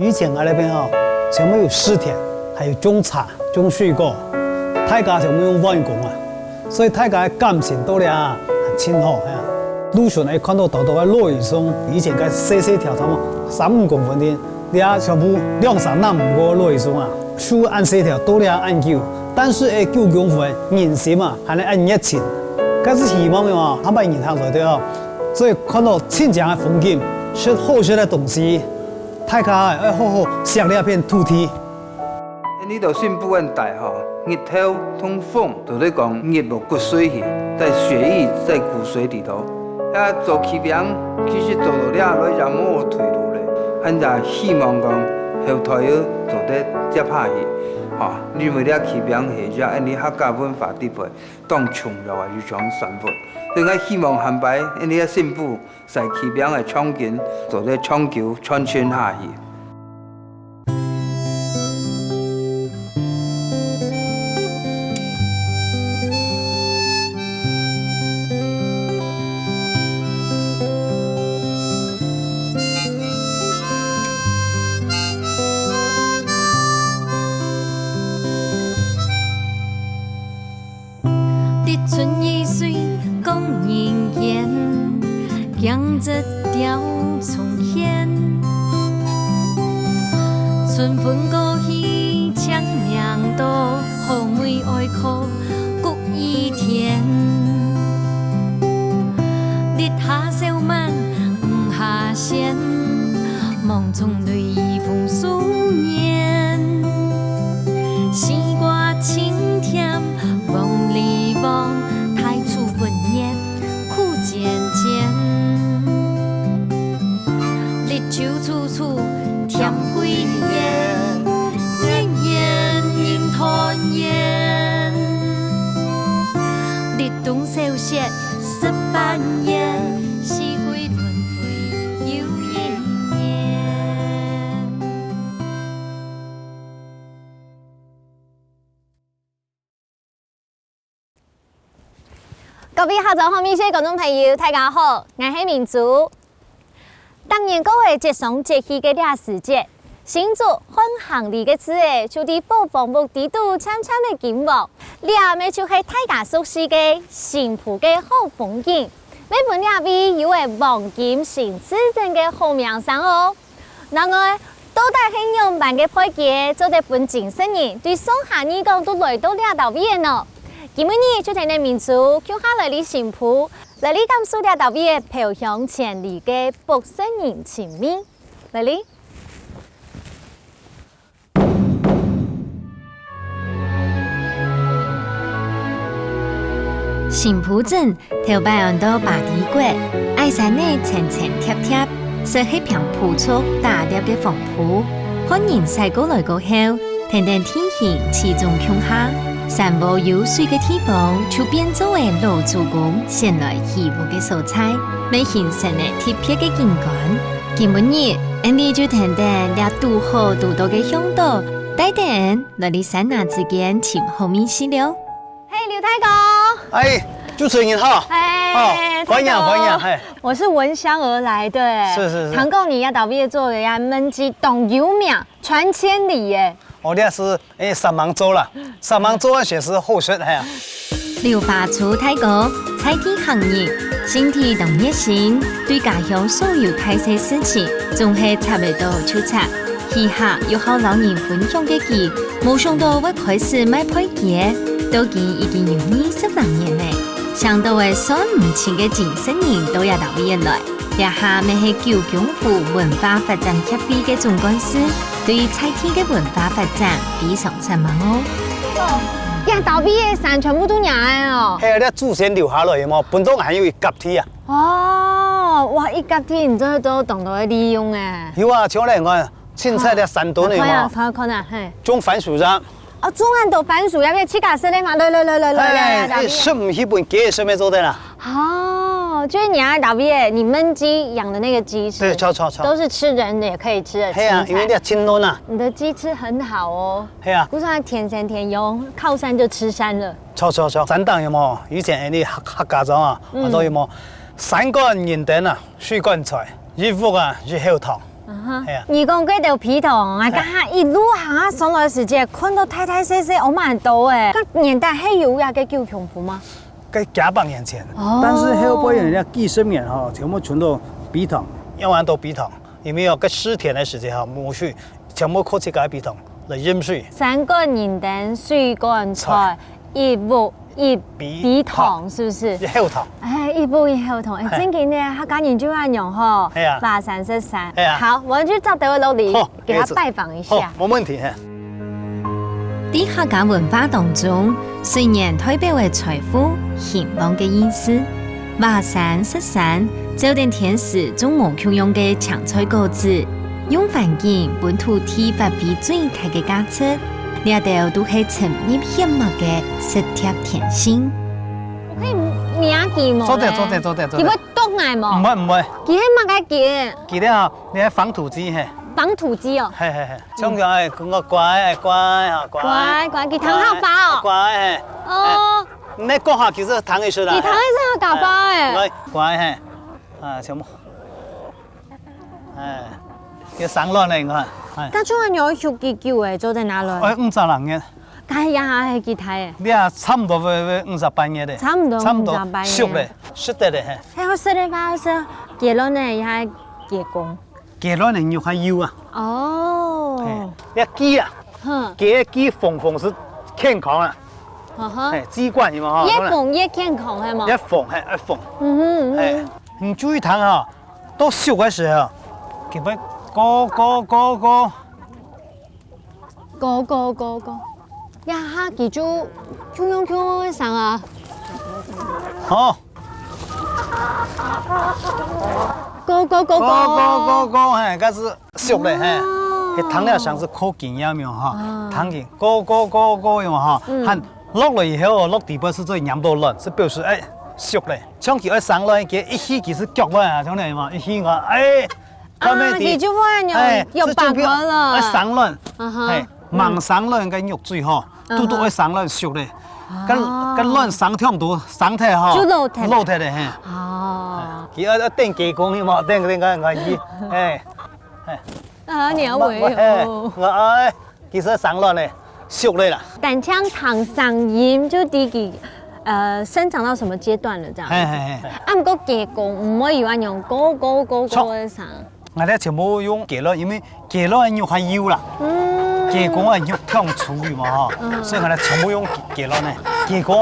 以前我那边哦，全部有湿田，还有种茶、种水果，大家全部用弯工啊，所以大家的感情都俩很好呀。路上呢看到大大的落羽松，以前个细细条，差不多3、5公分的，俩全部2、3那5个落羽松啊，树按细条都俩按旧，但是9公分人心啊，还能按热情。这是希望的嘛，他们银行来的哦，所以看到亲江的风景，是好吃的东西，大家要好好享那片土地。你就信不问大吼，日头通风，就咧讲日无骨髓去，在血液在骨髓里头。啊，做起兵其实做到了，来让我退路咧。现在希望讲后台要做得接下去，吼，因为了起兵下只，你客家文化地位当重要的日常生活。所以我希望下摆你个新妇在起兵的创建，做得长久传承下去。春意水讲人言，江浙调重现。春风过去枪两刀，后梅爱哭谷一天。日下小满五下线，梦中对风素年。西瓜清甜梦里望。太初本业苦渐渐，日久处处甜归烟，年年人团圆。日冬小雪18年，四季轮回又一年。各位下晝後面些觀眾朋友，大家好，我係明珠。當然，各位節上節氣嘅呢時節，新竹分行里嘅子誒，就啲播放目地度燦燦嘅景物，呢咪就係大家熟悉嘅新埔嘅好風景。每本呢位有誒黃金新市鎮嘅好名聲哦。另外，都大慶陽辦嘅配件，做得本景生人，對上下呢講都來到呢度邊咯。今日呢，就聽啲民族叫下來啲新埔，來啲感受啲特別飄香千里嘅北省人情味，來啲。新埔鎮頭擺按到八里國，愛山內層層貼貼，是一片鋪粗大粒嘅黃埔。歡迎曬過來過後，聽聽天氣始終強下。山坡有水嘅地方，就變做嘅老祖公先來祈福嘅素材，未形成嘅特別嘅景觀。今日，你就聽聽倆拄好拄到嘅向導，帶點來啲山崖之間尋好美食了。嘿，劉太哥。哎，主持人好。哎，欢迎欢迎，哎，我是闻香而来的。是。唐公你要特別做嘅呀，焖雞董有名，傳千里耶。我哋是三芒洲啦，三芒洲也是好食係啊。廖化處太哥，菜地行業，身體同熱心，對家鄉所有大小事情，總係差唔多出彩。以下要和老人分享嘅佢，冇想到會開始賣配件，到佢已經有20多年嘞。想到嘅算唔清嘅精神人都要到邊來。一下咪係九江府文化發展協會嘅總幹事，對菜地嘅文化發展非常神往哦。呀，倒閉嘅山全部都伢嘅哦。係啊，啲祖先留下來嘅嘛，本當還有一甲梯啊。哦，哇，一甲梯，你真係都懂得利用誒。有啊，像嚟講，凊彩啲山墩嚟嘛，看啊，係。種番薯咋？哦，種很多番薯，要不要去假設咧嘛？來，是唔係本雞上面做的啦。哦，就是你啊，倒閉，你燜雞養的那個雞是？對，炒，都是吃人的也可以吃的。係啊，因為啲清嫩啊。你的雞翅很好哦。係啊。不是甜山甜油，靠山就吃山了。炒，山當有冇？以前啲客家莊啊，我都有冇？山乾人丁啊，水乾菜，日復啊，日後湯。系啊。你讲嗰條皮桶，啊，家下一路行啊上來時節，看到太太細細，我蠻多誒。個年代係有呀嘅叫強婆嗎？在幾百年前，哦但是後邊人家幾十年哈，全部全都筆筒，用完都筆筒，因為有個濕田的時節哈，冇水，全部靠這個筆筒來飲水。三個人燈水乾菜，一木一筆筒，是不是？一後筒。哎，一步一後筒，哎，正經呢，客家人就咁用吼，係啊華山石山。係啊好，我去找到老李好，給他拜訪一下。冇問題。喺客家文化當中，雖然代表為財富、興旺嘅意思，華山、石山就連天時種無窮用嘅長菜果子，用環境本土地發揮最大嘅價值，呢度都係深入顯目嘅實貼甜心。我可以名記冇？做得。佢會凍挨唔冇？會唔會，佢係乜嘅記？記得啊，你係仿土機係。綁土機哦。係，從佢係講個乖嚇乖。乖，佢糖好包哦。乖哦，你講下其實糖嘅事啦。佢糖係真係好包誒。乖全部，叫省落嚟我係。家中係有學幾久誒？做在哪裏？ 50人嘅，家下係幾台誒？你啊差唔多會58年嘅。差唔多58年熟咧，熟得咧係。係我識得吧？識結論呢，又係結工。幾多年要係要啊？哦，一機啊，哼，幾機縫是健康啊，呵呵，係機關係嘛？越縫越健康係嘛？一縫係一縫，嗯係你注意睇下，到熟嘅時候，佢會個，呀哈，記住，鏘上啊！好，個，係，嗰是熟咧，係，佢糖料上是靠經驗樣哈，糖經個樣哈，係落嚟以後落地板是最黏到爛，是表示誒熟咧，像佢一上來佢一起佢是腳啊，像你嘛一起我誒。記住翻有白殼啦，生卵，係盲生卵嘅肉最好，嘟嘟嘅生卵熟咧，跟卵生聽到生體嗬，就露體咧，哦，佢一定幾公嘅嘛，定我意，啊，你要會哦，我其實生卵咧熟咧啦，但像糖上鹽就第幾生長到什麼階段了？這樣子，按個結工唔可以話用個嘅生。我哋全部用雞卵，因為雞卵肉係油啦，雞公係肉湯處理嘛嗬，所以我哋全部用雞卵咧。雞公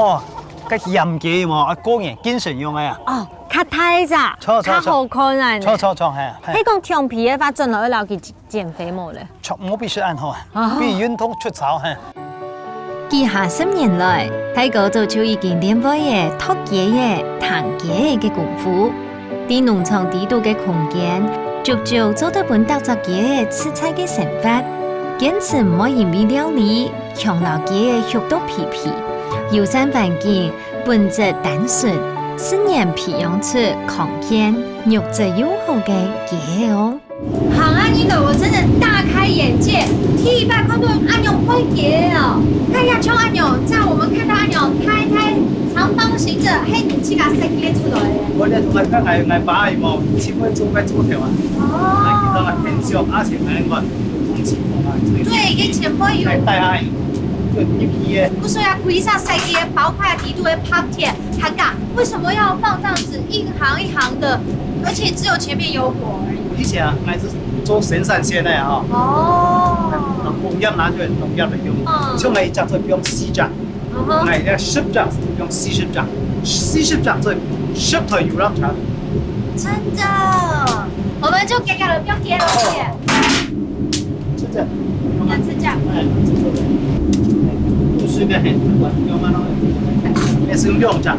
個鹽雞嘛，個人精神用嘅呀。哦，較大咋，錯較好看啊！錯係。你講調皮嘅話，進來留佢減肥冇咧？我必須按好，必運動出操係。以下10年來，大哥做出已經練會嘅托嘢嘅、彈嘢嘅功夫，喺農場地度嘅空間。逐漸做到本特色嘅食材嘅成法，堅持唔可以因為料理強留嘅肉到皮皮，友善環境，本質單純，自然培養出抗堅、肉質優厚嘅嘅哦。好啊，呢度我真的大開眼界，第一百看到阿牛會嘅哦，看下像阿牛，在我們看到阿牛開長方形的黑武器架設計出來嘅。我哋同埋嗌把係冇，前面做條啊。哦。見到係偏少，而且係我空氣啊。對，以前會有。帶下就一批嘅。不說要規上設計薄塊地度嘅拍鐵，他講為什麼要放這樣子一行一行的，而且只有前面有火而已。以前啊，係做生產線嘅嚇。哦。農業拿出嚟農業嚟用，像係就用絲紮。係濕紮用絲濕紮，絲濕紮就濕台油讓它。真的，我們就給了不用貼了，是這樣。要吃這樣。不是個很用嘛，那是用兩紮，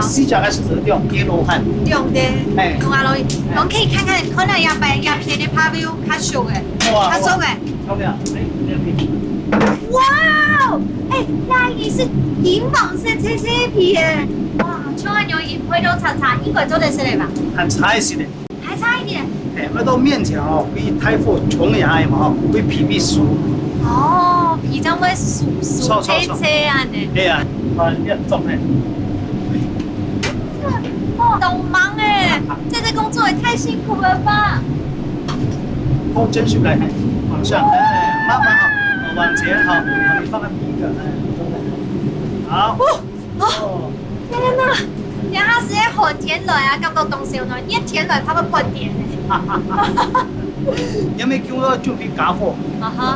絲紮係是用幾羅漢。用的，用下落去，我可以看看，可能要買要片的 pavio 較熟嘅，較熟嘅。漂亮，哇哦！那已是銀黃色車車皮耶！哇，像阿牛銀灰都擦擦，應該做得出嚟吧？還差一些的。還差一點。那到面前哦，比太過重一下嘛，會皮皮酥。哦，皮將會酥酥車車啊呢？對啊，一種呢。哦，懂忙哎，在這工作也太辛苦了吧？后正出来，往上，哎，慢慢好，往前好，你放在第一个，好，哦，天哪！你下是喺寒天來啊，感覺凍少耐，一天來跑到半點。有冇叫我準備家伙？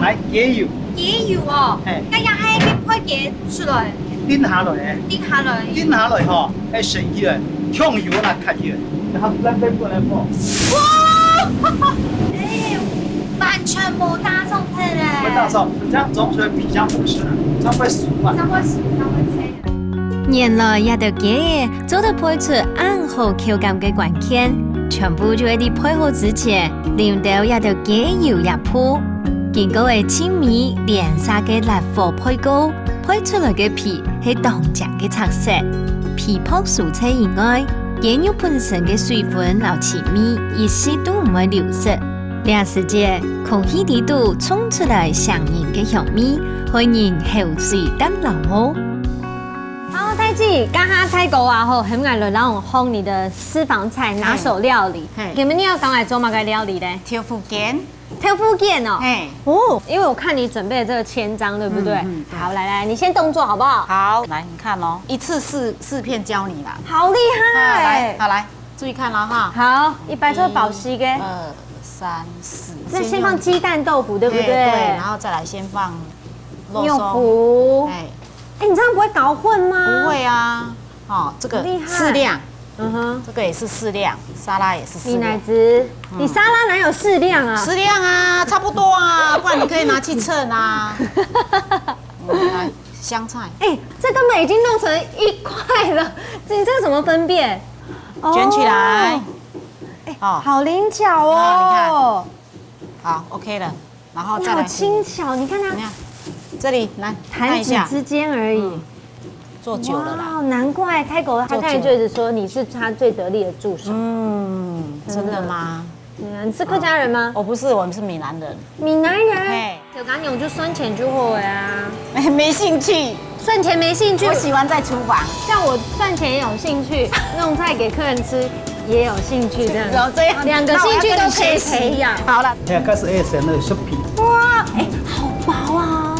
來椰油，椰油哦，咁又係啲批嘢出來，墊下來，跌下來。墊下來嗬，係成熱，香油那咳熱，然後兩邊過來放。哇！完全冇打中佢咧。會大sau，這樣做出來比較好吃，這樣會熟嘛。差唔多熟，差唔多切。原來也得嘅，做得配出啱好口感嘅關鍵，全部就喺啲配好之前，淋到也得嘅油入鋪，經過嘅清米連沙嘅辣火配膏，配出來嘅皮係當正嘅特色，皮泡酥脆以外，椰肉本身嘅水分留甜味，一絲都唔會流失。兩時節，空氣地度衝出來上癮嘅香味，可以後水得流好。好，太記，剛剛太高啊吼，很愛來讓我烘你的私房菜拿手料理。你們你要剛來做乜嘅料理呢？挑福建，挑福建哦。哎，哦，因為我看你準備的這個千張，對不對？好，來，你先動作好不好？好，來你看哦，一次四片教你啦。好厲害！好來，注意看了哈。好，一般做保濕嘅。2、3、4。這先放雞蛋豆腐，對不對？對，然後再來先放肉牛鬆。脯。哎，哎，你這樣不會搞混嗎？不會啊。哦，這個厲害適量，嗯哼。這個也是適量，沙拉也是適米奶量。子，你沙拉哪有適量啊？適量啊，差不多啊，不然你可以拿去稱啊。來，香菜哎，這根本已經弄成一塊了，你這個怎麼分辨？捲起來。哦，好靈巧哦！好 ，OK 了，然後你好再來。輕巧，你看它你看，這裡來看彈一下，指之間而已。做久了啦。哇，難怪泰國他剛才就一直說你是他最得力的助手。嗯，真的嗎？對啊，你是客家人嗎？我不是，我們是閩南人。閩南人。嘿，就講用就算錢就好呀。沒興趣，算錢沒興趣我，喜歡在廚房。像我算錢也有興趣，弄菜給客人吃也有興趣，這樣。然後這樣，兩個興趣都可以培養。好了，現在開始成了熟皮。哇，哎，好薄啊！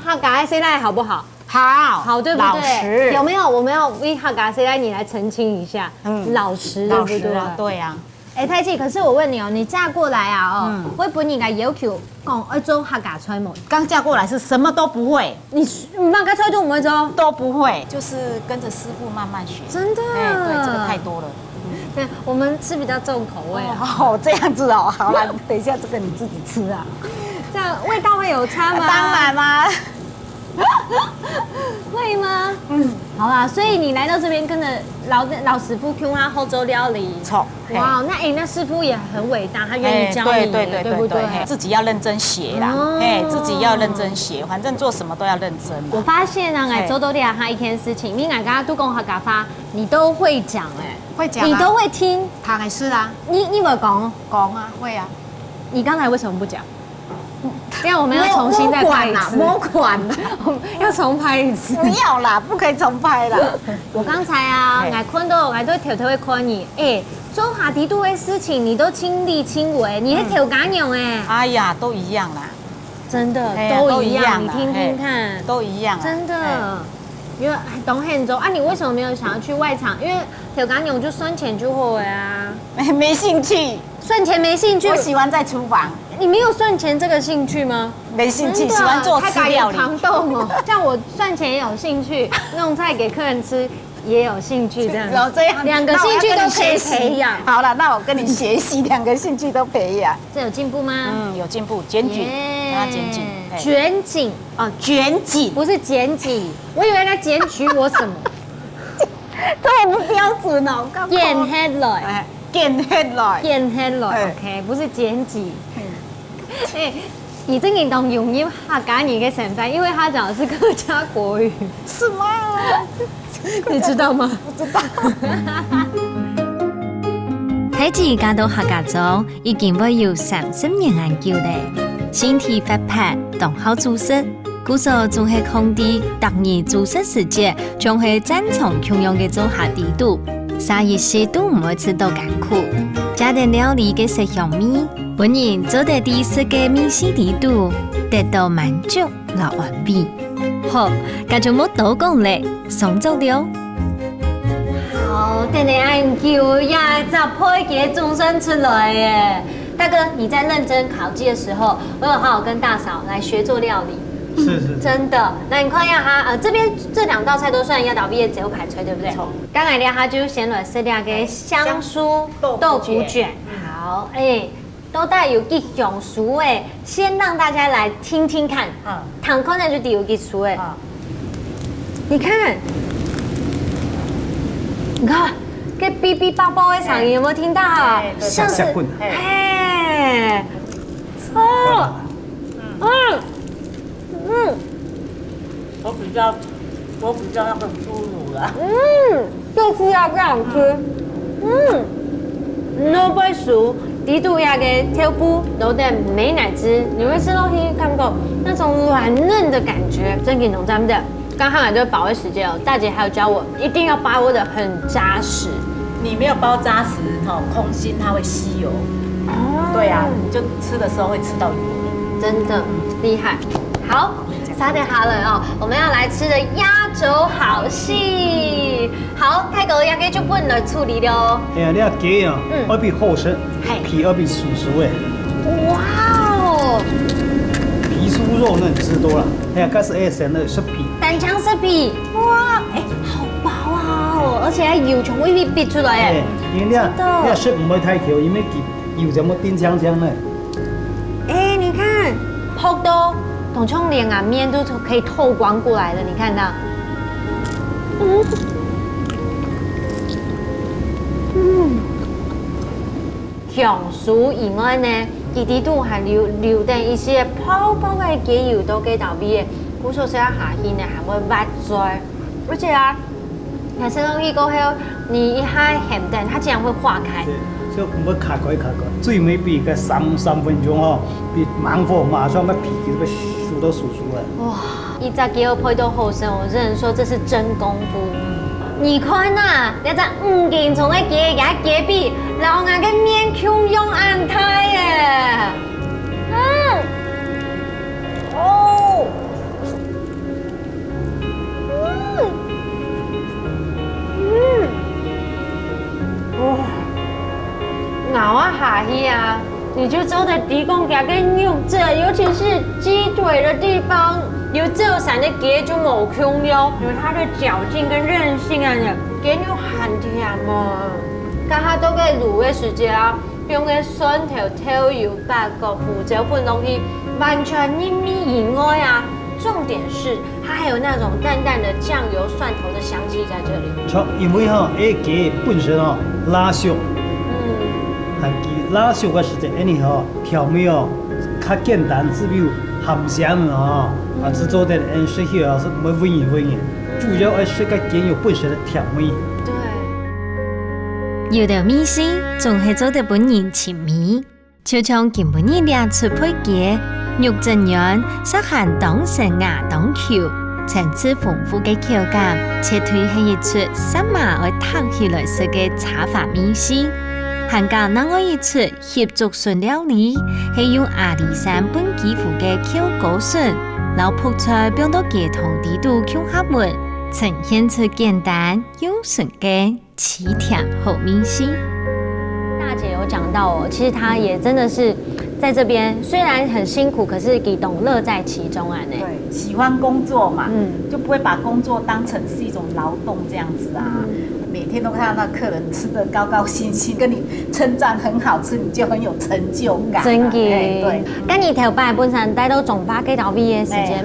客家的 C 代好不好？好，好，对不老对？實，有没有？我们要为客家 C 代你来澄清一下，老实对老不对？實啊，對呀。哎，太記，可是我問你哦，你嫁過來啊會本人嘅要求講要做客家菜冇？剛嫁過來是什麼都不會，你客家菜都唔會做？都不會，就是跟着師傅慢慢學。真的？哎，對，這個太多了。對，我們吃比較重口味啊。哦，這樣子哦，好啦，等一下這個你自己吃啊。這樣味道會有差嗎？當然啦。會嗎？嗯，好啦，所以你來到這邊跟着老師傅教他後做料理。錯。哇，那師傅也很偉大，他願意教你，對不對？自己要認真學啦，哎，自己要認真學，反正做什麼都要認真。我發現啊，哎，周多利亞他一件事情，你剛剛都講客家話，你都會講哎，會講，你都會聽，他還是啦，你會講？講啊，會啊。你剛才為什麼不講？這樣我們要重新再拍一次，莫管啦，要重拍一次。不要啦，不可以重拍啦。我剛才啊，我看到我都偷偷會看你，哎，做下地度的事情你都親力親為，你係調家用哎。哎呀，都一樣啦，真的都一樣，你聽聽看，都一樣，真的。因為懂很多啊，你為什麼沒有想要去外場？因為調家用就算錢就好啊。沒興趣，算錢沒興趣。我喜歡在廚房。你沒有算錢這個興趣嗎？沒興趣，喜歡做吃料理。糖豆哦，像我算錢也有興趣，弄菜給客人吃也有興趣，這樣。然後這樣，兩個興趣都可以培養。好了，那我跟你學習，兩個興趣都培養。這有進步嗎？嗯，有進步，捲緊，要捲緊。捲緊哦，捲緊，不是剪輯，我以為他檢舉我什麼？都不標準哦，剪 headline，剪 headline，剪 headline，OK，不是剪輯。哎，李正颖懂用音客家语嘅成分，因为他讲的是客家国语，是吗？你知道吗？不知道。太子家到客家族已經會有30年研究咧，身體發拍當好組織，故所仲係空地特異組織時節，將係正常共用嘅做下地度，啥意思都唔會吃到艱苦。家庭料理嘅食香味，本人做得第四嘅米線地度，得到滿足和完備。好，咁就冇多講咧，上足了。好，等等研究呀，咋配给终身出来耶？大哥，你在认真烤鸡的时候，我有好好跟大嫂来学做料理。是，真的。那你看一下哈，这边这2道菜都算要到毕业只有排吹，对不对？刚才俩哈就先来是两个香酥豆腐卷。好，都带有啲香酥诶，先让大家来听听看。糖可能就第有啲酥诶。你看。你看，这哔哔叭叭的声音有没有听到？像是，哎，错，我比较那个猪乳啦。就是要这样吃，no 不会熟，底肚鸭嘅挑夫有点美乃滋，你会吃到看不够那种软嫩的感觉，真给农咱们的。刚上来就保卫时间哦，大姐还有教我一定要把握的很扎实。你没有包扎实哦，空心它会吸油。对啊，你就吃的时候会吃到油。真的厉害。好，撒点好了哦，我们要来吃的压轴好戏。好，泰国鸭鸡就不能处理了哦。哎呀，你啊鸡啊，要比厚身，皮要比酥酥诶。哇哦！皮酥肉嫩吃多了，哎呀，开始先那是皮。单枪是皮，哇，好薄啊哦，而且还油从外面逼出来哎。因为你啊食唔会太口，因为油怎么丁香香呢？你看，泡到董冲连啊面都可以透光过来的，你看到？香酥以外呢，底度还留定一些泡泡的鸡油都给到味的。古时候下去呢，还会挖嘴，而且啊，你吃东西过后，你一下咸淡，它竟然会化开。就唔会卡鬼，最尾比个3分钟哦，比慢火马上把皮给它酥都酥酥了。哇，一只鸡肉配到后生，我只能说这是真功夫。你看呐，那只5斤重的鸡给它鸡比，老眼嘅面腔用安泰耶。咬啊下去啊，你就做的提供给肉质，尤其是鸡腿的地方，有这散的鸡就冇空哟，有它的嚼劲跟韧性啊，鸡肉很甜嘛。刚下都嘅卤嘅时间啊，用嘅蒜头、豆油、八角、胡椒粉东西，完全一米以外啊。重点是它还有那种淡淡的酱油、蒜头的香气在这里。错，因为鸡本身拉熟。含鸡拉熟的时间，调味较简单，只有咸香制作的食起是唔会温热，主要还是个鸡肉本身的调味。有道米线仲係做得本人前味，就像根本日掠出配雞，肉質軟，適合當成牙當球，層次豐富嘅口感，切腿係一出濕麻而燙起來食嘅炒法米線。韓國另外一出協族筍料理，係用阿里山本基輔嘅口果筍，然後鋪菜變到雞同地度腔合勻，呈現出簡單又純嘅奇甜好米線。大姐有講到哦，其實她也真的是在這邊，雖然很辛苦，可是也懂樂在其中啊。對，喜歡工作嘛，就不會把工作當成是一種勞動這樣子啊。每天都看到那客人吃得高高興興，跟你稱讚很好吃，你就很有成就感。真嘅，對。跟你頭擺本身帶到種花給到畢業時間，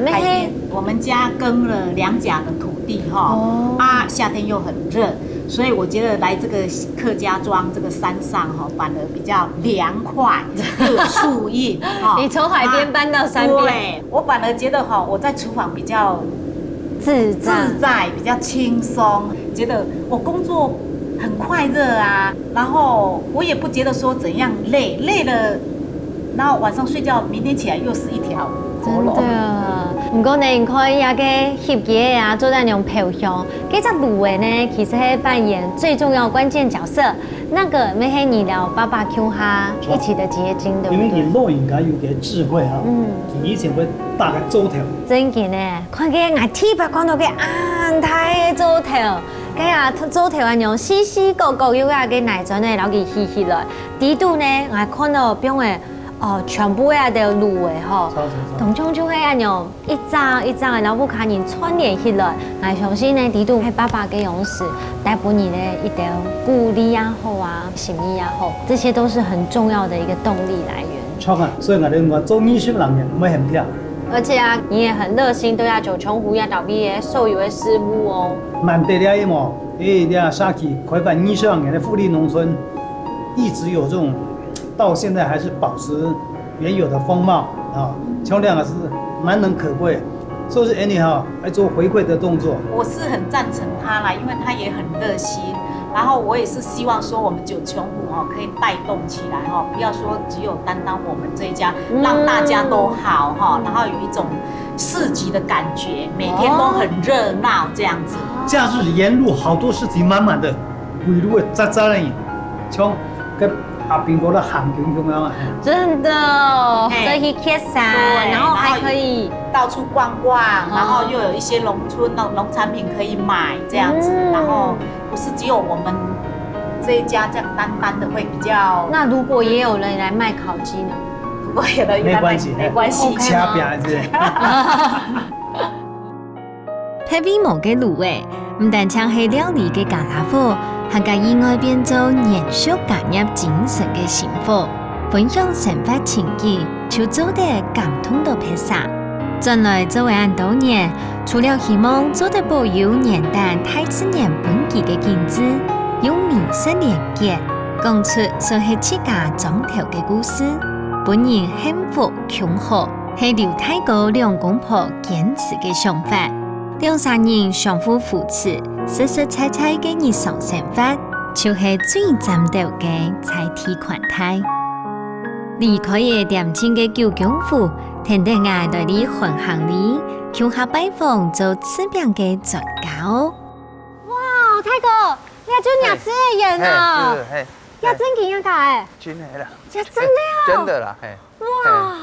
我們家耕了2甲的土地哈，夏天又很熱。所以我觉得来这个客家庄这个山上哈，反而比较凉快，各树荫哈。你从海边搬到山边，对，我反而觉得哈，我在厨房比较自在，比较轻松，觉得我工作很快乐啊，然后我也不觉得说怎样累了，然后晚上睡觉，明天起来又是一条活真龙。的。不过呢，你看那个翕嘢啊，做在那种飘香，这只芦苇呢，其实是扮演最重要关键角色。那个没黑你聊爸爸 Q 哈一起的结晶，对不对？因为你肉应该有个智慧啊，你以前会打个粥条，真嘅呢，看个牙铁白看到个安泰的粥条，个啊粥条啊用细细高高有啊个奶砖呢，然后给稀稀来。底度呢，我看到边个全部啊都芦苇吼，同种就係樣一張一張嘅老虎卡人串聯起來，我相信呢底度係爸爸嘅勇士，帶俾你呢一條鼓勵也好啊，心意也好，這些都是很重要的一個動力來源。錯啊！所以我哋話做藝術人嘅唔係很漂。而且啊，你也很熱心，對啊，九瓊湖呀島邊嘅受有嘅事務哦。蠻得了一毛，沙溪開辦藝術人嘅福利農村，一直有這種。到现在还是保持原有的风貌啊，销量还是难能可贵。所以是 Annie 哈来做回馈的动作。我是很赞成他啦，因为他也很热心。然后我也是希望说，我们九琼湖可以带动起来不要说只有单单我们这一家，让大家都好然后有一种市集的感觉，每天都很热闹这样子。假日沿路好多市集满满的，围路的扎扎人，像跟阿兵哥的行情咁样啊。真的，可以去山，然后还可以到处逛逛，然后又有一些农村农产品可以买这样子，然后不是只有我们这一家这样单单的会比较。那如果也有人来卖烤鸡呢？如果有人来卖，没关系，掐边子。配比毛嘅芦苇，唔但唱係料理嘅家家伙，还甲意外变做延续家业精神嘅幸福，分享生活情谊，就做得感通到披萨。转来作为咁多年，除了希望做得保有年代太自然本地嘅景致，用美食连结，讲出所系自家庄头嘅故事，本人幸福穷好，系刘太哥两公婆坚持嘅想法。两三人相互扶持，实实在在嘅日常生活，就是最站到嘅菜地款態。離開嘅店前嘅九宮湖，聽得我對你分享你，向下拜訪做吃餅嘅專家哦。哇，泰哥，你係做日式嘅人啊？係，要真嘅要解？真係啦，真的啊？真的啦，哇！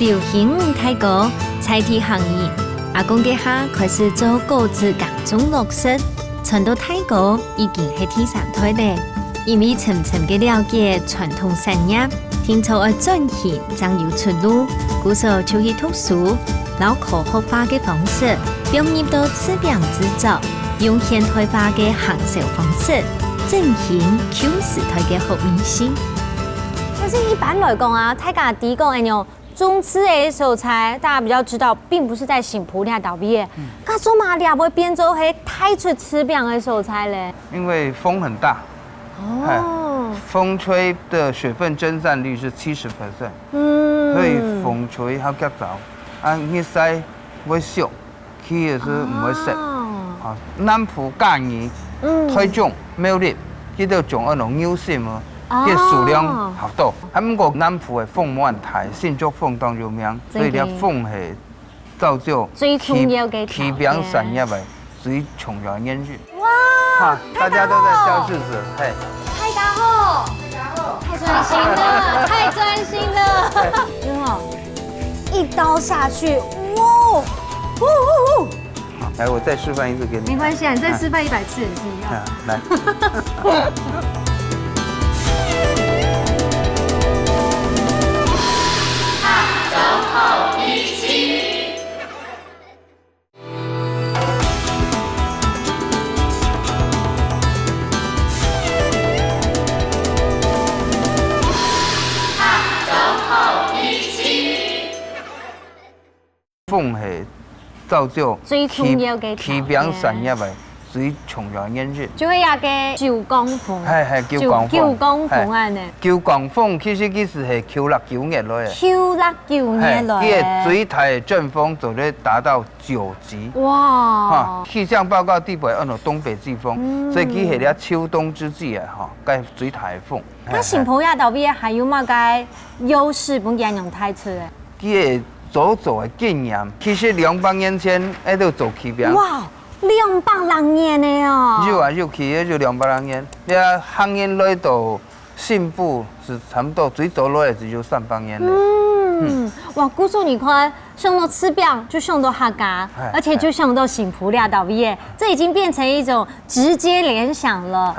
劉興泰哥菜地行業。阿公嘅下開始做果子耕種落實，傳到泰國已經係第三代咧。因為層層嘅了解傳統產業，聽從而轉型，將有出路。故所就去讀書，攞科學化嘅方式，融入到吃餅製造，用現代化嘅行銷方式，振興舊時代嘅好明星。但是一般來講啊，泰家提供嘅樣。中吃的素菜，大家比較知道，並不是在新埔倆島邊，噶做嘛倆會變做係太出吃餅的素菜咧？因為風很大，風吹的水分蒸散率是70%，所以風吹好急走，日曬會熟，起的時候唔會熟。南埔假年推種苗栗，呢度種一種優先喎。啲數量好多，不過南埔嘅風冇人睇，新竹風當有名，所以啲風係造就最重要嘅起餅產業嘅最重要因素。哇！大家都在笑日子，嘿。太家好，太專心了，太專心了，真好！一刀下去，哇！好，來我再示範一次給你。沒關係，你再示範100次也是一樣。來。風係造就最重要嘅起餅產業嘅水冲上炎热。就会亚个九公分，係九公分，九公分安尼。九公分其實佢是係 Q6 9熱來嘅。 Q6 9熱來。佢嘅水台陣風就咧達到9級。哇！氣象報告地位按照東北季風，所以佢係咧秋冬之際啊，該水台風。那新埔亞島邊還有乜個優勢不一樣太出咧？佢係做嘅經驗，其實200年前喺度做起邊。哇！200年的哦。就起就200年，你行業來到新埔是差不多最早來只有300年的。哇！姑叔，你看，上到吃饼就上到客家，而且就上到新埔亞島邊，這已經變成一種直接聯想了。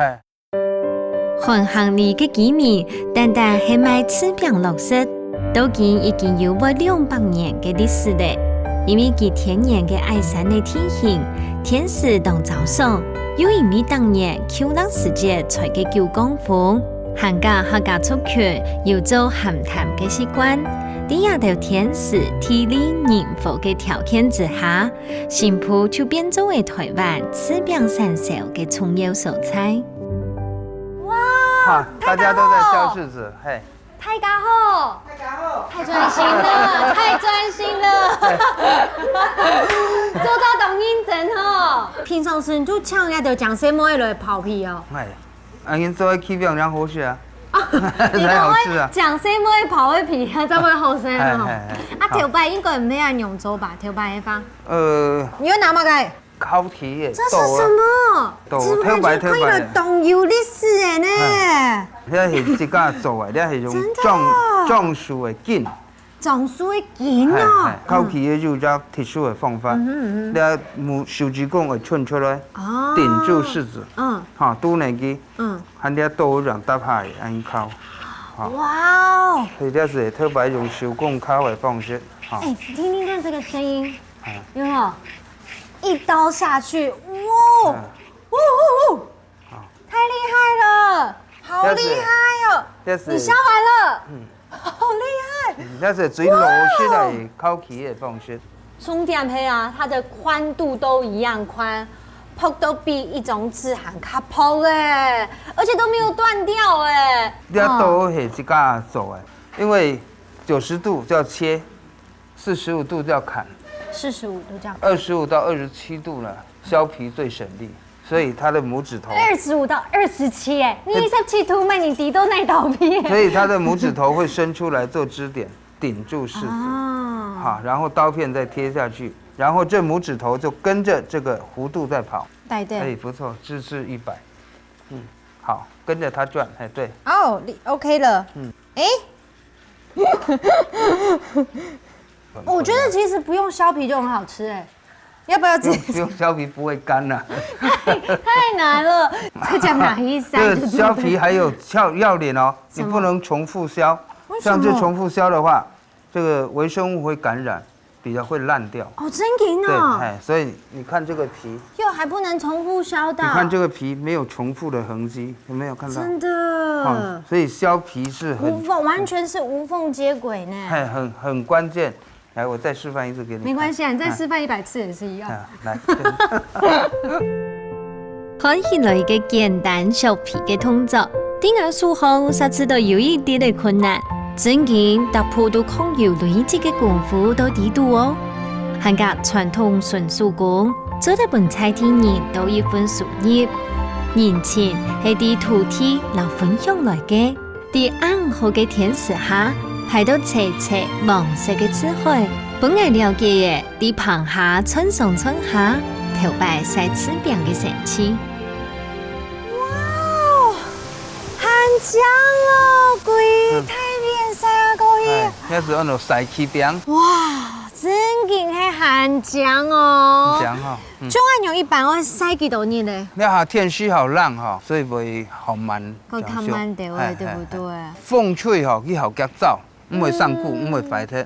韓行里嘅幾米，單單係賣吃餅落實，都已經有過200年嘅歷史咧。因為其天然嘅愛山嘅天氣，天時同早上，又因為當年Q6時節才嘅9公分，行家客家族群要做鹹淡嘅習慣。喺亞頭天時、地利人和嘅條件之下，新埔就變作為台灣吃餅三小嘅重要素材。哇！大家都在笑柿子，嘿。太家好，太專心了，太專心了，做到懂認真哦。平常時你就搶一條講什麼來跑皮哦？係，你做起餅兩好食啊，你才好吃啊。講什麼跑嘅皮啊，怎麼好食哦？啊，條白應該唔係用用做吧？條白嘅方？你要拿乜嘅？烤皮嘅。這是什麼？豆特白特白。看到動有歷史嘅呢。你係自家做嘅，你係用樟樹嘅根。樟樹嘅根哦。烤皮嘅就叫特殊嘅方法，你手指公會串出來，頂住柿子，嚇都能記，和你豆漿搭配安烤。哇哦！所以這是特別用手工烤嘅方式。哎，聽聽看這個聲音，有沒有？一刀下去，哇！太厲害了，好厲害哦！你削完了，好厲害！這是最老式的烤皮的方式。充電配啊，它的寬度都一樣寬，泡都比一種紙還卡泡哎，而且都沒有斷掉哎。你都係自家做嘅，因為90度就要切，45度就要砍。45度這樣，25到27度呢，削皮最省力，所以它的拇指頭25到27哎，你27度咩？你底都那倒皮，所以它的拇指頭會伸出來做支點，頂住柿子，好，然後刀片再貼下去，然後這拇指頭就跟着這個弧度在跑，對，哎，不錯，自制100，好，跟着它轉，哎，對，哦，你 OK 了，哎。我覺得其實不用削皮就很好吃哎，要不要自己？不用削皮不會乾啦，太難了，這叫哪一三？這個削皮還有要點哦，你不能重複削，像這重複削的話，這個微生物會感染，比較會爛掉。哦，真勁哦！對，所以你看這個皮，又還不能重複削的。你看這個皮沒有重複的痕跡，有沒有看到？真的。所以削皮是完全是無縫接軌呢。很關鍵。來，我再示範一次給你。沒關係，你再示範100次也是一樣。來，看起來嘅簡單削皮嘅動作，點解術後實質都有一啲嘅困難？真經突破到控油累積嘅功夫到底度哦。韓家傳統純手工，做得本菜天然都一份屬業。年前係啲土地留分享來嘅，啲暗好嘅天時下。睇到斜斜黃色嘅紫海，本來了解嘅啲棚下春上春下，頭擺曬吃餅嘅神奇。哇，很香哦，貴太變晒啊，各位。那是按照曬起餅。哇，真勁係很香哦。香哈。就按用一般我曬幾多年咧？你下天氣好冷哈，所以會好慢。夠太慢啲喎，對不對？風吹哈，佢好急躁。唔會生骨，唔會壞體，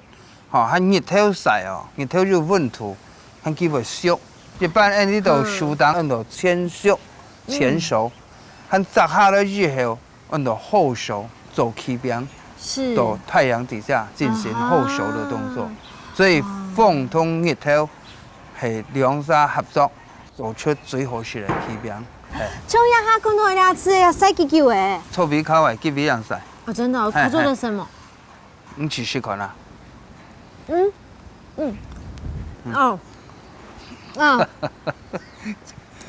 嚇，喺日頭曬哦，日頭就溫度，喺佢會熟。一般喺呢度熟檔按到前熟、前熟，喺摘下來之後按到後熟做起餅，到太陽底下進行後熟的動作。所以風同日頭係兩者合作，做出最好食的起饼。就让他看到人家吃呀，塞叽叽哎。臭皮烤的鸡皮样晒，哦，真的，他做的什么？你试试看啦。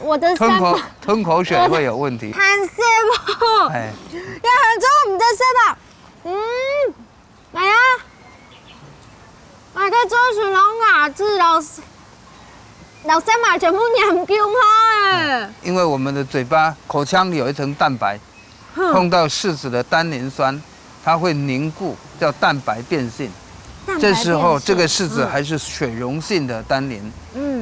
我的吞口水会有问题。很羡慕，哎，要很做唔得奢吧？来啊！我嘅做全攞牙齒流三埋全部研究下誒。因为我们的嘴巴口腔里有一层蛋白，碰到柿子的单宁酸，它会凝固，叫蛋白变性。这时候这个柿子还是水溶性的单宁，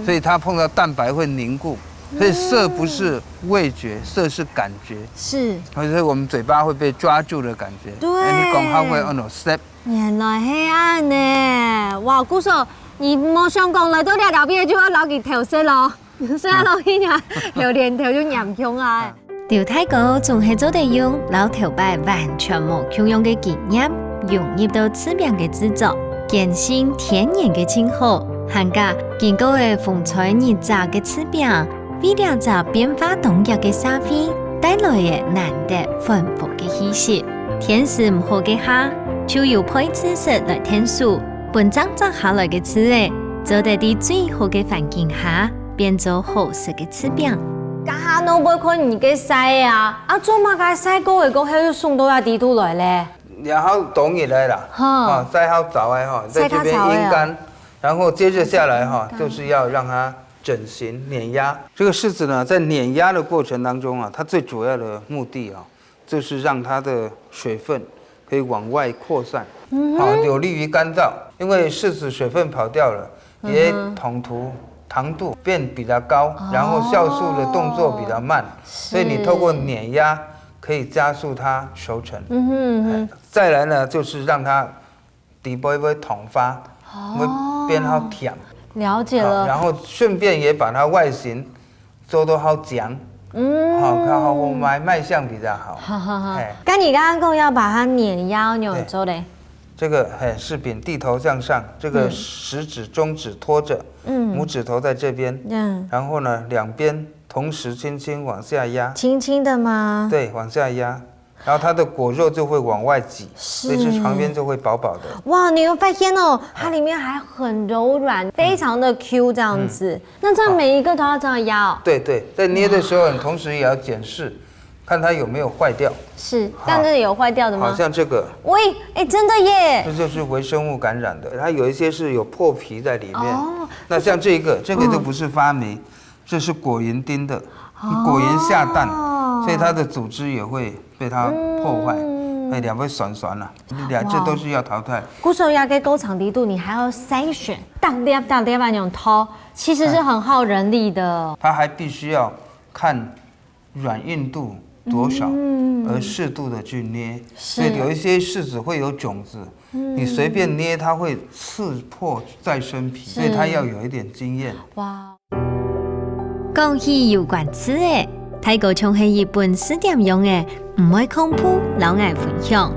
所以它碰到蛋白会凝固，所以涩不是味觉，涩是感觉，是，所以我们嘴巴会被抓住的感觉。对你讲它会 on step。原来係安呢！哇，姑嫂，你冇想講嚟到呢條邊就要攞佢調色咯，所以攞佢呀條鏈條就嚴重啊！劉太哥仲係做得用老頭擺完全冇溝用嘅經驗，融入到吃餅嘅製作，堅信天然嘅清好，含加經過嘅風吹日炸嘅吃餅，為兩隻變化動躍嘅沙飛帶來嘅難得豐富嘅氣息。天時唔好嘅下，就要配知識來聽書，本長摘下來嘅刺誒，做得啲最好嘅環境下，變做好食嘅吃餅。家下都冇看而家曬啊！做乜嘅曬高嘅高後要送到阿地度來咧？然後凍熱來啦，曬好早哎哈，在這邊陰乾，然後接着下來哈，就是要讓它整形碾壓。這個柿子呢，在碾壓的過程當中啊，它最主要的目的啊，就是讓它的水分可以往外擴散，好有利於乾燥。因為柿子水分跑掉了，也糖度變比較高，然後酵素的動作比較慢，所以你透過碾壓可以加速它熟成。再來呢，就是讓它底部會同發，會變好甜。了解了。然後順便也把它外形做得好講。好賣相比較好。跟你剛剛講要把它碾壓，你有做嘞？這個是柄地頭向上，這個食指、中指托着，拇指頭在這邊，然後呢兩邊同時輕輕往下壓，輕輕的嗎？對，往下壓，然後它的果肉就會往外擠，所以這旁邊就會薄薄的。哇，你會發現哦，它裡面還很柔軟，非常的 Q 這樣子。那這樣每一個都要這樣壓哦？對對，在捏的時候，你同時也要檢視，看它有沒有壞掉。是，但這裡有壞掉的嗎？好像這個，喂，哎，真的耶！這就是微生物感染的，它有一些是有破皮在裡面。那像這個就不是發霉，這是果蠅叮的，果蠅下蛋，所以它的組織也會被它破壞，哎，兩會酸酸啦，這都是要淘汰。古時候要給高場地度，你還要篩選，大粒那種掏，其實是很耗人力的。它還必須要看軟硬度多少，而適度的去捏。所以有一些柿子會有種子，你隨便捏它會刺破再生皮，所以它要有一點經驗。哇！講起有關吃的，泰國仲係日本試點用的，唔會空鋪，老愛分享。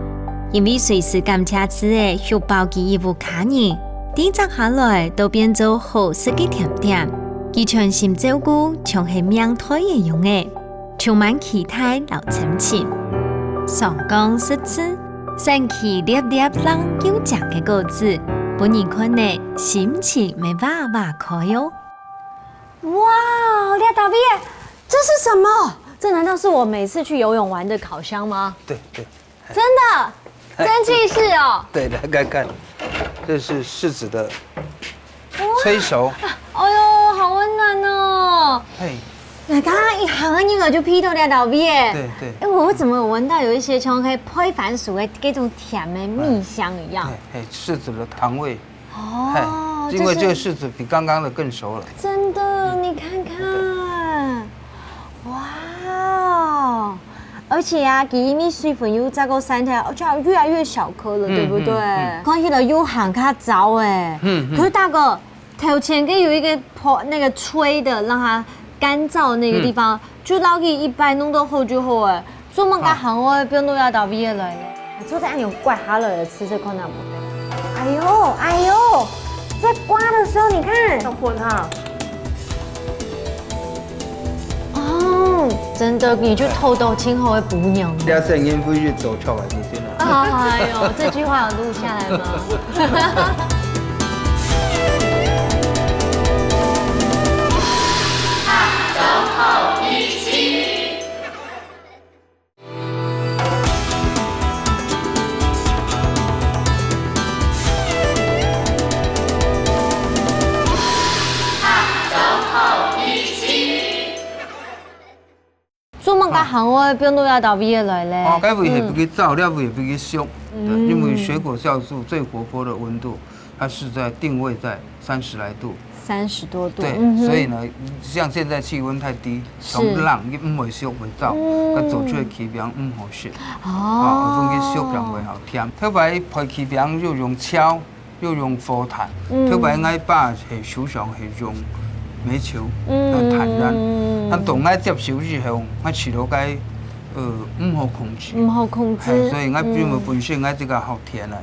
因為隨時感謝吃的肉包嘅一部卡人，點摘下來都變做好食嘅甜點。佢全心照顧，仲係命推嘅用的。充滿期待老親情，上綱失字，神奇粒粒讓有獎嘅果子，本人看呢心情沒辦法開喲。哇，廖大畢，這是什麼？這難道是我每次去游泳玩的烤箱嗎？對對，真的，蒸汽式哦。對，來看看，這是柿子的催熟。哎呦，好溫暖哦。嘿。剛剛一行一個就劈到廖大畢耶。對對。哎，我怎麼聞到有一些像可以配番薯的這種甜的蜜香一樣？哎，柿子的糖味。哦。因為這個柿子比剛剛的更熟了。真的，你看看，哇！而且啊，因為水分又再過散開，而且越來越小顆了，對不對？看起來又很較糟哎。可是大哥，頭前給有一個那個吹的，讓它乾燥那個地方，就老給一擺弄到好就好哎。做乜咁行我不用都要到畢業了耶。做得按鈕怪哈了的，吃這口那不？哎呦哎呦！在刮的時候，你看，要混哈。真的，你就偷偷亲后会补娘。你声音会越走出来就对了。哎呦，这句话有录下来吗？做梦甲行我变都要到毕业来嘞。哦，该胃也不给燥，料胃也不给烧，对，因为水果酵素最活泼的温度，它是在定位在30来度。30多度。对，所以呢，像现在气温太低，从冷伊唔会烧袂走，佮做出的气饼唔好食。哦，分去烧饼袂好甜。特别配气饼又用敲，又用火炭，特别爱把系手上系用煤球来炭燃。咱同爱接手之后，我饲落该唔好控制。唔好控制。所以我因为本身我这个好甜来，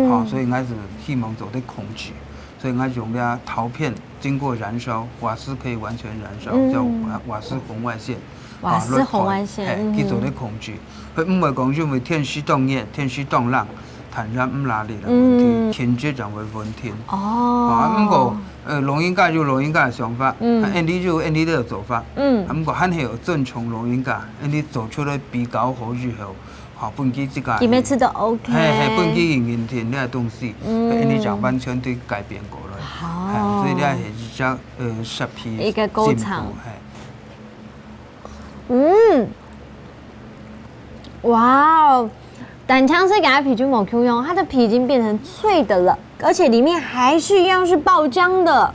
好，所以我是希望做得控制。所以我用了陶片，经过燃烧，瓦斯可以完全燃烧，叫瓦斯红外线。瓦斯红外线，去做咧控制，佢唔会讲因为天时冻热、天时冻冷，产生唔拉力的问题，天节就会问题。哦。不过龙眼架就龙眼架的想法，Andy 就 Andy 的做法。不过还是有正从龙眼架，Andy 做出来比较好之后。好，本期这个，你们吃的 OK， 本期营甜的东西，你就完全对改变过来。好，所以你係一隻食皮一個高層。哇哦，但枪是给它皮就冇 Q 用，它的皮已经变成脆的了，而且里面还是一样是爆浆的。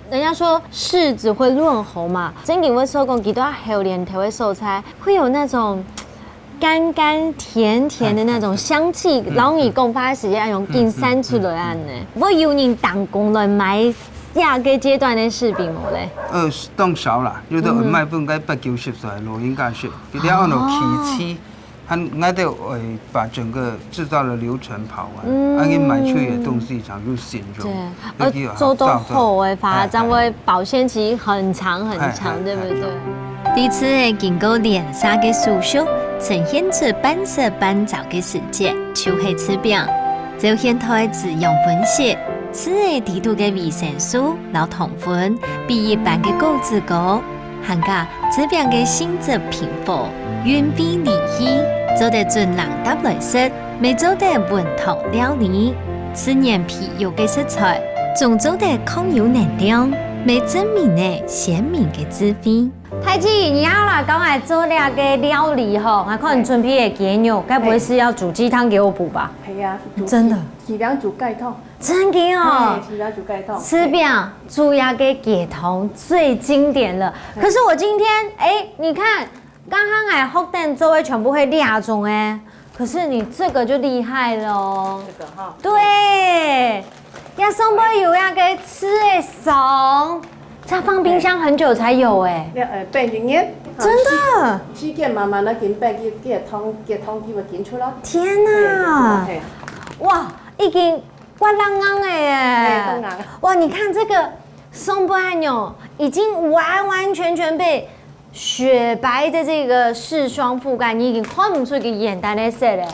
人家说柿子会润喉嘛，真给会收工，几多后连才会收菜，会有那种。甘甘甜甜的那种香气，然后你讲发时间用劲散出来安呢。我有人打工来买亚个阶段的柿饼冇嘞？当少啦，有得卖本该80-90岁老人家食，比较按照期期，我得把整个制造的流程跑完，你买出的东西才有形容。对，做到好诶，发展会保鲜期很长很长，对不对？第一次经过连杀的手续，呈现出半色半造的世界，就是吃饼。就现台自用分析，此个地图的维生素、老糖分比一般的果子高，含加这边的性质平和，原味离稀，做得尽量搭来食，未做得温汤料理。此年皮有嘅食材，仲做得抗油能量，未证明呢鲜明嘅滋味。太子，你要啦，刚才做两个料理吼，还看你准备的鸡肉，该不会是要煮鸡汤给我补吧？系啊，真的。鸡饼煮盖汤。真的哦。鸡饼煮盖汤。吃饼煮鸭给鸡汤最经典了。可是我今天，你看，刚刚哎福蛋周围全部会两种哎，可是你这个就厉害了哦。这个哈。对，要送波油要给吃的怂。它放冰箱很久才有哎，半年，真的。时间慢慢的紧变，鸡汤就会紧出来。天哪！哇，已经挂浪浪哎耶！哇，你看这个松波按钮已经完完全全被雪白的这个柿霜覆盖，你已经看不出一个简单的色了。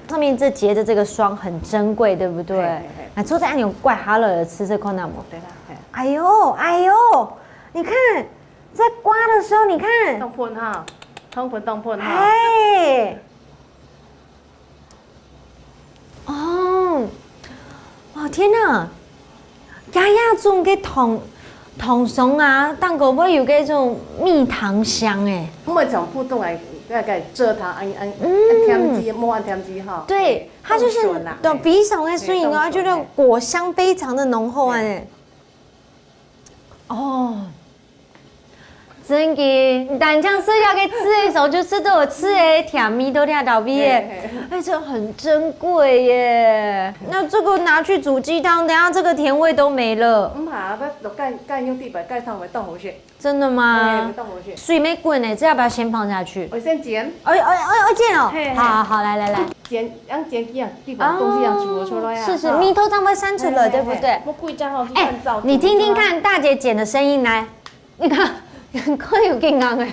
上面这结的这个霜很珍贵，对不对？那做这按钮怪哈了吃这看到吗？对啦。哎呦哎呦，你看在刮的时候，你看冻喷哈，冻喷哈。哎，哦，哇天哪，雅雅种嘅糖松啊，蛋糕会有嗰种蜜糖香哎。我们从普通来蔗糖按甜汁，莫按甜汁哈。对，它就是比上嘅水饮啊，就那种果香非常的浓厚哎。哦，真的，但这样吃下去吃的时候，就吃到我吃的甜蜜都甜到鼻耶，这很珍贵耶。那这个拿去煮鸡汤，等下这个甜味都没了。好，要盖用地板盖汤会冻好些。真的吗？冻好些。水没滚呢，这要不要先放下去？我先煎。煎哦。好，来。煎，让煎一样，地板东西要煮出来啊。是，蜜头汤会删除了，对不对？我贵家好去按照。你听听看大姐剪的声音来，你看，可有劲啊哎，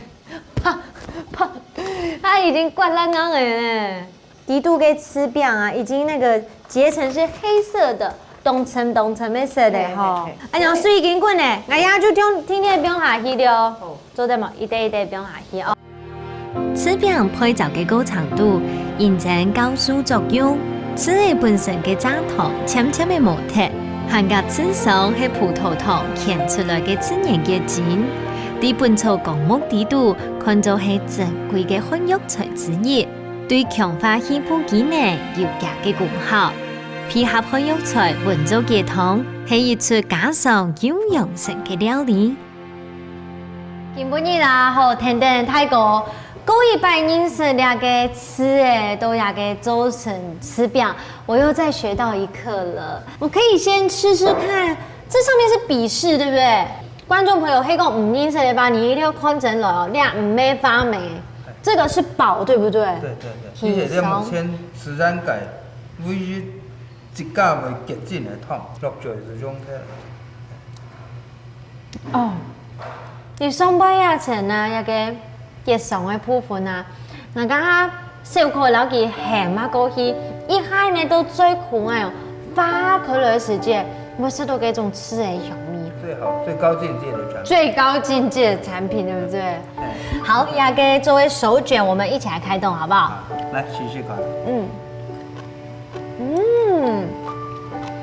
它已经灌烂缸了耶。迪度给吃饼啊，已经那个结成是黑色的，东层的色的吼。哎呀，水已经滚嘞，哎呀就天天不用下去了，做得嘛一袋不用下去哦。吃饼配照嘅高长度，形成高速作用，吃嘅本身嘅蔗糖浅浅嘅模特，含甲吃上係葡萄糖钳出來嘅自然嘅精。啲本草綱目底度看做係珍貴嘅混育材之一，對強化氣泡機能有佳嘅功效。配合混育材混做嘅湯，係一出加上有養生嘅料理。今晡日啦，好聽聽泰國。够100人是两个吃诶，都两个做成吃饼，我又再学到一课了。我可以先吃吃看，这上面是笔试，对不对？观众朋友，黑讲唔认识的吧？你一定要看真了，两唔咩发霉。这个是宝，对不对？对。你下啲目前自然界每日一架未洁净的桶，落在这种体。哦，你上班也成啊，一个。日常嘅部分啊，人家小可了佢鹹啊過去，一開呢都最苦啊，花佢嘅時間，我食到嗰種吃嘅香味。最好最高境界的產品。最高境界的產品，對不對？好，也給作為手卷，我們一起來開動，好不好？好，來試試看。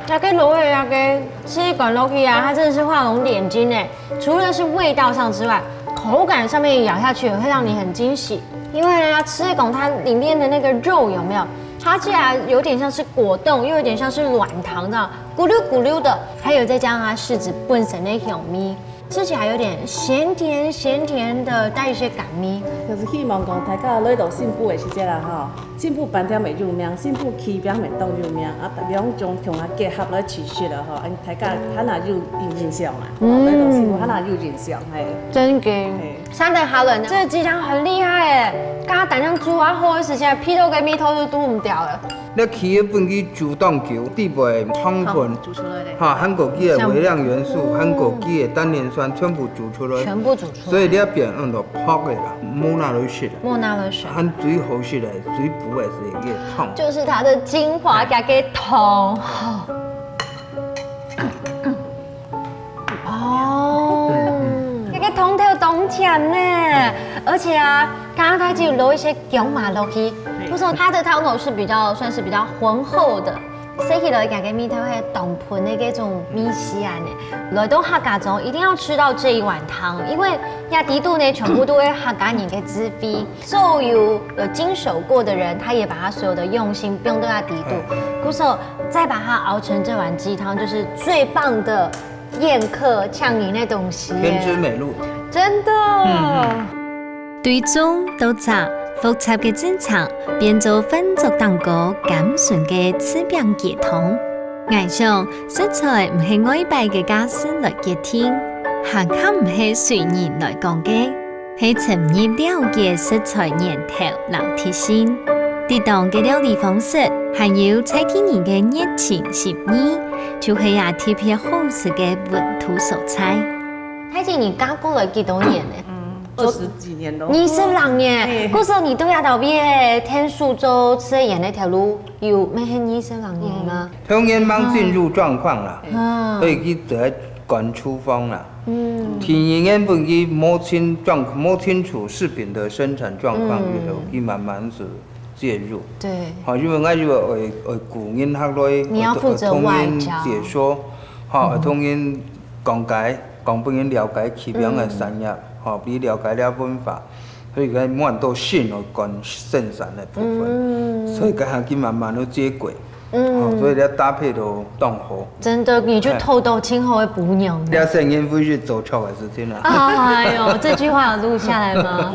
也給羅偉也給吃一管落去啊，它真的是畫龍點睛誒，除了是味道上之外。口感上面咬下去也会让你很惊喜，因为呢，吃一口它里面的那个肉有没有？它竟然有点像是果冻，又有点像是软糖这样，咕溜咕溜的，还有再加上它柿子本身的香味，吃起来有点咸甜的，带一些感味。就是希望讲大家来到新妇的时节啦吼，新妇饭店的有名，新妇起饼的都有名，啊，两种同啊结合来持续啦吼，啊，大家很哪有印象啦，来到新妇很哪有印象嘿。真嘅，山德哈伦，这个鸡汤很厉害哎，加胆酱煮啊好的时间，劈到个米头都煮唔掉了。你起一本去主动球，地位充分，煮出来的。哈，含枸杞的微量元素，含枸杞的单宁酸全部煮出来。全部煮出来。所以你要变用到泡的啦，冇拿落水啦。莫纳了水。含最好食的、最补的是一个汤。就是它的精华加给汤。哦，这个汤头冬甜呢，而且啊，刚刚它就有揉一些姜麻落去，不是它的汤头是算是比较浑厚的。食起来加个米头系冻盘的那种米稀啊呢，来到客家中一定要吃到这一碗汤，因为亚迪度呢全部都会客家人的滋味，所有经手过的人，他也把他所有的用心用到亚迪度，故手再把它熬成这碗鸡汤，就是最棒的宴客呛饮的东西。天之美露，真的。对中到杂复杂嘅正常，变做分足蛋糕甘醇嘅吃饼鸡汤。外上食材唔系外摆嘅家私来嘅添，下卡唔系随人来讲嘅，系沉入了嘅食材源头流贴心。適當嘅料理方式，還有菜天然嘅熱情攝意，就係也貼片好食嘅本土素菜。太姐，你剛過來幾多年呢？20幾年咯。20年，嗰時候你都要到邊天數州吃鹽那條路，有咩係20年嗎？香煙忙進入狀況啦，所以佢就喺管廚房啦。天然本佢摸清楚食品的生產狀況以後，佢慢慢是介入。對。好，因為我如果為古人學來，你要負責外交解說，好，同人講解，講俾人了解起名嘅產業，好，你了解了文化，所以佢滿到新和講生產的部分，所以佢係佢慢慢都接軌。所以你要搭配到當好。真的，你就偷到今後會補養。你要聲音會是走錯嘅事情啦。哎呦，這句話有錄下來嗎？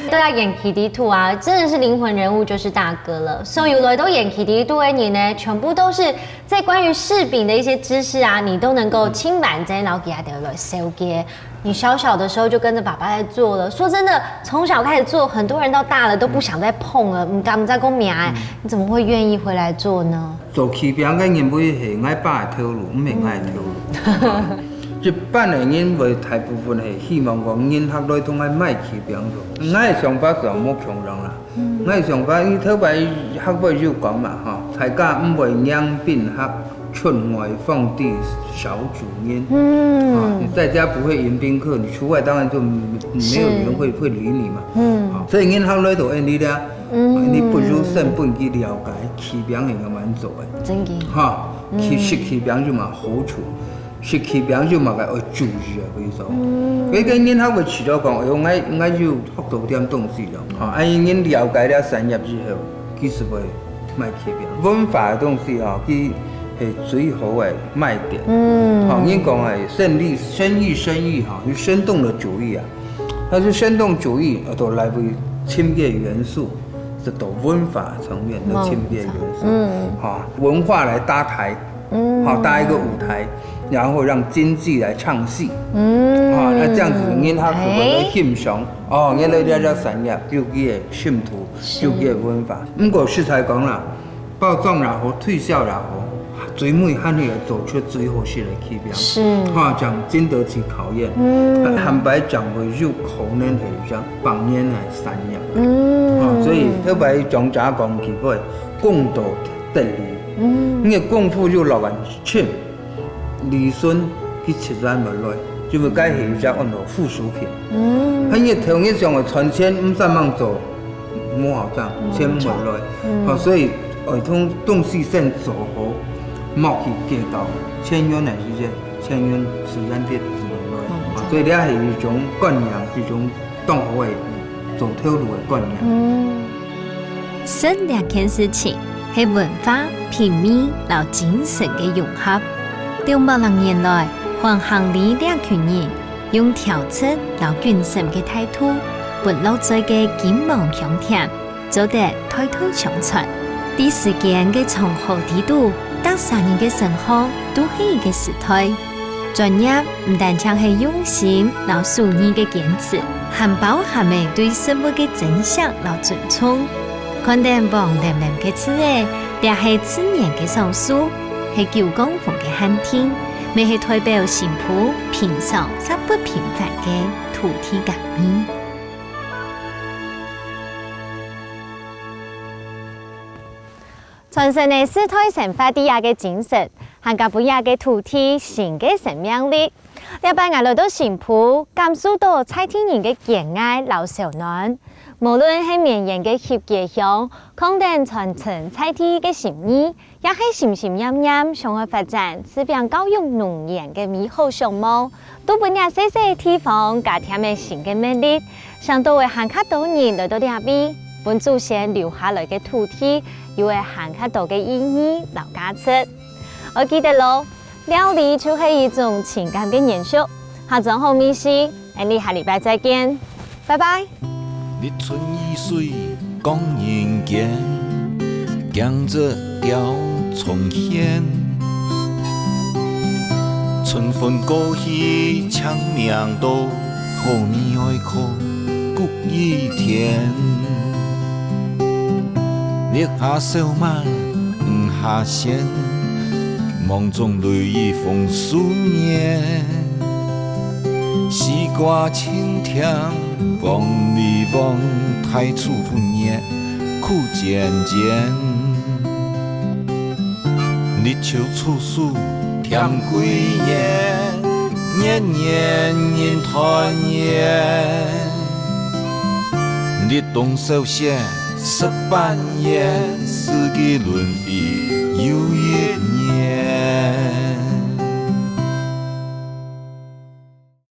都要演起底兔啊，真的是靈魂人物就是大哥了。所有來都演起底兔的你呢，全部都是在關於柿餅的一些知識啊，你都能夠親版在腦給他掉了手給。你小小的時候就跟着爸爸在做了，說真的，從小開始做，很多人到大了都不想再碰了，唔敢再講名哎，你怎麼會願意回來做呢？做起餅嘅原本係我爸嘅套路，唔係我嘅套路。一般的人为大部分是希望讲人学类通爱卖去边做，我的想法是冇强人啦。我的想法，伊头摆学尾就讲嘛吼，大家唔为养病学，春外放地少主因。你在家不会迎宾客，你出外当然就没有人会理你嘛。所以人学类就按你俩，你不如先本去了解起病是咁样做的。真嘅。哈，识起病就嘛好处。识起病就嘛该要注意啊，比如说，你跟人学会除了讲，我要学到点东西咯，哈，因人了解了产业之后，其实会卖起病。文化的东西吼，佢是最好的卖点。好，人讲的生意哈，是生动的主义啊，但是生动主义都来自侵略元素。是到文化层面的侵略元素，文化来搭台，搭一个舞台，然后让经济来唱戏，那这样子人他可能欣赏，原来这产业有佢的渗透，有佢的文化。不过实在讲啦，包装也好，推销也好，最美汉语做出最好是来起标，是，讲经得起考验，坦白讲，会入口呢係講百年係產業，所以特別講假講起佢公道得理，因為功夫就落人欠，兒孫佢切然無來，就會解係一隻按照附屬品，因為同一上嘅傳千500萬做，冇好賺，錢唔來，所以東西先做好。莫去計較，簽約係一隻簽約自然啲自然來，所以呢係一種觀念，一種當好嘅做條路嘅觀念。這兩件事情係文化、品味和精神嘅融合。到200年來，黃行里兩群人用調節和均審嘅態度，不落在嘅金網向前，做得推推上傳。啲時間嘅從何地度？當3年嘅生活都係一個時代，專業唔單淨係用心，然後數年嘅堅持，還包含嘅對生活嘅真相和尊重。看到黃藍藍嘅字誒，也係自然嘅上書，係9公分嘅漢體，咪係代表幸福、平常、則不平凡嘅土地革命。傳承的世代神發地亞嘅精神，含甲本亞嘅土地新嘅生命力。禮拜我來到新埔，感受到菜天人嘅堅愛老小暖。無論係綿延嘅協家鄉，抗定傳承菜天嘅心意，也係心心念念想要發展治病教育農業嘅美好項目，都本亞細細嘅地方加添嘅新嘅魅力，想到會含較多人來到呢邊。本祖先留下來嘅土地，有係含較多嘅意義和價值。我記得咯，料理就係一種情感嘅延續。下種好美食，我哋下禮拜再見，拜拜。日春雨水講人間，江浙調重現，春風過去長命道，後面愛靠谷雨天。日下小馬唔下線，夢中淚雨風思念。西瓜青甜，望你望太初不念，苦漸漸。日秋處暑甜幾年，年年人團圓。日冬收歇18夜，四季輪迴又一年。